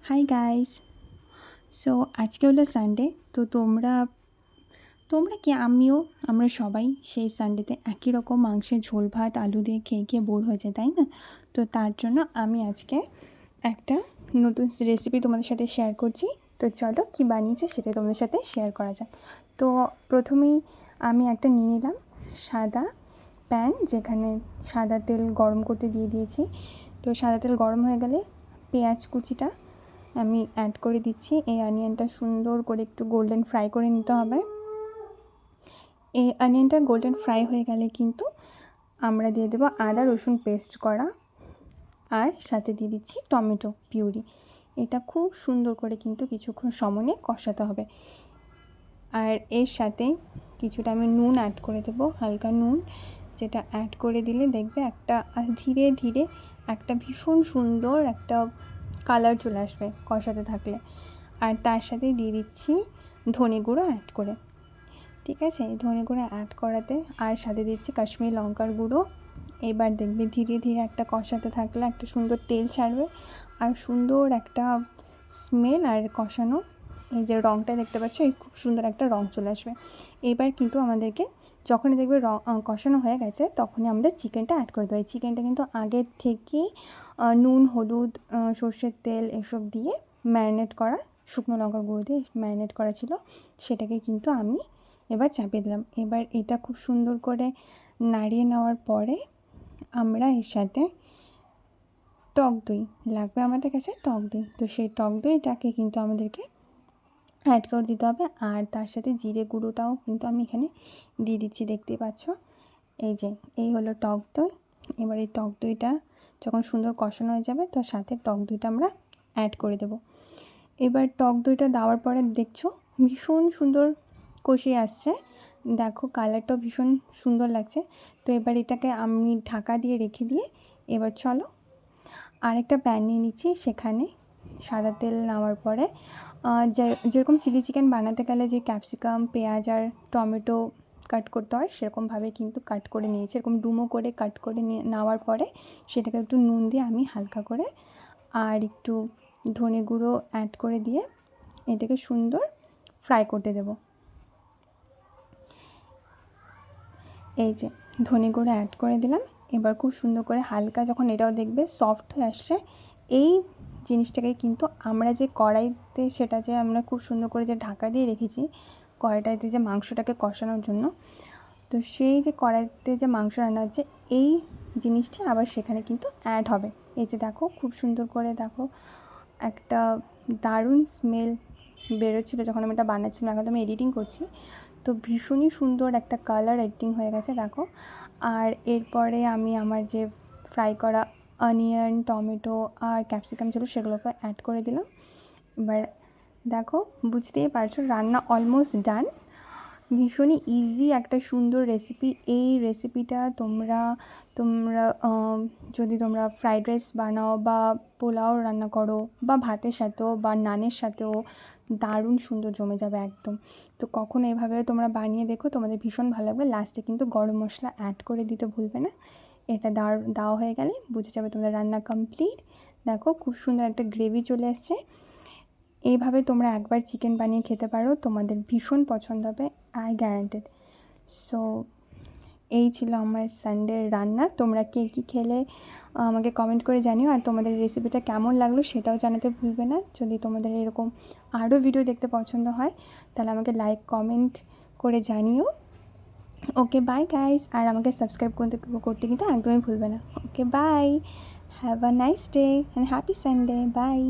Hi guys. So আজকে হলো Sunday. তো তোমরা তোমরা কি আমিও আমরা সবাই সেই সানডেতে একই রকম মাংসের ঝোল ভাত আলু দিয়ে খেয়ে খেয়ে বোর হয়েছে, তাই না? তো তার জন্য আমি আজকে একটা নতুন রেসিপি তোমাদের সাথে শেয়ার করছি। তো চলো কি বানিয়েছি সেটা তোমাদের সাথে শেয়ার করা যাক। তো প্রথমেই আমি একটা নিয়ে নিলাম সাদা প্যান, যেখানে সাদা তেল গরম করতে দিয়ে দিয়েছি। তো সাদা তেল গরম হয়ে গেলে পেঁয়াজ কুচিটা আমি অ্যাড করে দিচ্ছি। এই অনিয়নটা সুন্দর করে একটু গোল্ডেন ফ্রাই করে নিতে হবে। এই অনিয়নটা গোল্ডেন ফ্রাই হয়ে গেলে কিন্তু আমরা দিয়ে দেবো আদা রসুন পেস্ট করা, আর সাথে দিয়ে দিচ্ছি টমেটো পিউরি। এটা খুব সুন্দর করে কিন্তু কিছুক্ষণ সময়ে কষাতে হবে। আর এর সাথে কিছুটা আমি নুন অ্যাড করে দেবো, হালকা নুন, যেটা অ্যাড করে দিলে দেখবে একটা ধীরে ধীরে একটা ভীষণ সুন্দর একটা কালার চলে আসবে কষাতে থাকলে। আর তার সাথে দিয়ে দিচ্ছি ধনে গুঁড়ো অ্যাড করে। ঠিক আছে, ধনে গুঁড়ো অ্যাড করাতে আর সাথে দিচ্ছি কাশ্মীরি লঙ্কার গুঁড়ো। এবার দেখবে ধীরে ধীরে একটা কষাতে থাকলে একটা সুন্দর তেল ছাড়বে আর সুন্দর একটা স্মেল আর কষানো, এই যে রঙটা দেখতে পাচ্ছ, এই খুব সুন্দর একটা রঙ চলে আসবে। এবার কিন্তু আমাদেরকে যখনই দেখবে কষানো হয়ে গেছে তখনই আমাদের চিকেনটা অ্যাড করে দেবো। এই চিকেনটা কিন্তু আগের থেকেই নুন হলুদ সর্ষের তেল এসব দিয়ে ম্যারিনেট করা, শুকনো লঙ্কার গুঁড়ো দিয়ে ম্যারিনেট করা ছিল, সেটাকে কিন্তু আমি এবার চাপিয়ে দিলাম। এবার এটা খুব সুন্দর করে নাড়িয়ে নেওয়ার পরে আমরা এর সাথে টক দই লাগবে, আমাদের কাছে টক দই। তো সেই টক দইটাকে কিন্তু আমাদেরকে অ্যাড করে দিতে হবে। আর তার সাথে জিরে গুঁড়োটাও কিন্তু আমি এখানে দিয়ে দিচ্ছি, দেখতেই পাচ্ছ। এই যে এই হলো টক দই। এবার এই টক দইটা যখন সুন্দর কষানো হয়ে যাবে তো সাথে টক দইটা আমরা অ্যাড করে দেব। এবার টক দইটা দেওয়ার পরে দেখছো ভীষণ সুন্দর কষিয়ে আসছে, দেখো কালারটাও ভীষণ সুন্দর লাগছে। তো এবার এটাকে আমি ঢাকা দিয়ে রেখে দিয়ে এবার চলো আরেকটা প্যান নিয়ে নিচ্ছি। সেখানে সাদা তেল নেওয়ার পরে যেরকম চিলি চিকেন বানাতে গেলে যে ক্যাপসিকাম পেঁয়াজ আর টমেটো কাট করতে হয় সেরকমভাবে কিন্তু কাট করে নিয়েছি, এরকম ডুমো করে কাট করে নেওয়ার পরে সেটাকে একটু নুন দিয়ে আমি হালকা করে আর একটু ধনে গুঁড়ো অ্যাড করে দিয়ে এটাকে সুন্দর ফ্রাই করতে দেব। এই যে ধনে গুঁড়ো অ্যাড করে দিলাম। এবার খুব সুন্দর করে হালকা যখন এটাও দেখবে সফট হয়ে আসছে, এই জিনিসটাকে কিন্তু আমরা যে কড়াইতে সেটা যে আমরা খুব সুন্দর করে যে ঢাকা দিয়ে রেখেছি কড়াইটাতে যে মাংসটাকে কষানোর জন্য, তো সেই যে কড়াইতে যে মাংস রান্না হচ্ছে এই জিনিসটি আবার সেখানে কিন্তু অ্যাড হবে। এই যে দেখো খুব সুন্দর করে দেখো একটা দারুণ স্মেল বেরোচ্ছিলো যখন আমি এটা বানাচ্ছিলাম। এখন তো আমি এডিটিং করছি, তো ভীষণই সুন্দর একটা কালার এডিটিং হয়ে গেছে দেখো। আর এরপরে আমি আমার যে ফ্রাই করা অনিয়ন টমেটো আর ক্যাপসিকাম ছিল সেগুলোকে অ্যাড করে দিলাম। এবার দেখো বুঝতেই পারছো রান্না অলমোস্ট ডান। ভীষণই ইজি একটা সুন্দর রেসিপি। এই রেসিপিটা তোমরা তোমরা যদি তোমরা ফ্রাইড রাইস বানাও বা পোলাও রান্না করো বা ভাতের সাথেও বা নানের সাথেও দারুণ সুন্দর জমে যাবে একদম। তো কখনো এভাবে তোমরা বানিয়ে দেখো, তোমাদের ভীষণ ভালো লাগবে। লাস্টে কিন্তু গরম মশলা অ্যাড করে দিতে ভুলবে না। এটা দেওয়া হয়ে গেলে বুঝে যাবে তোমাদের রান্না কমপ্লিট। দেখো খুব সুন্দর একটা গ্রেভি চলে আসছে। এইভাবে তোমরা একবার চিকেন বানিয়ে খেতে পারো, তোমাদের ভীষণ পছন্দ হবে, আই গ্যারান্টেড। সো এই ছিল আমার সানডের রান্না। তোমরা কে কী খেলে আমাকে কমেন্ট করে জানিও, আর তোমাদের রেসিপিটা কেমন লাগলো সেটাও জানাতে ভুলবে না। যদি তোমাদের এরকম আরও ভিডিও দেখতে পছন্দ হয় তাহলে আমাকে লাইক কমেন্ট করে জানিও। ওকে বাই গাইস, আর আমাকে সাবস্ক্রাইব করতে কিন্তু একদমই ভুলবে না। Okay bye, have a nice day and happy Sunday, by.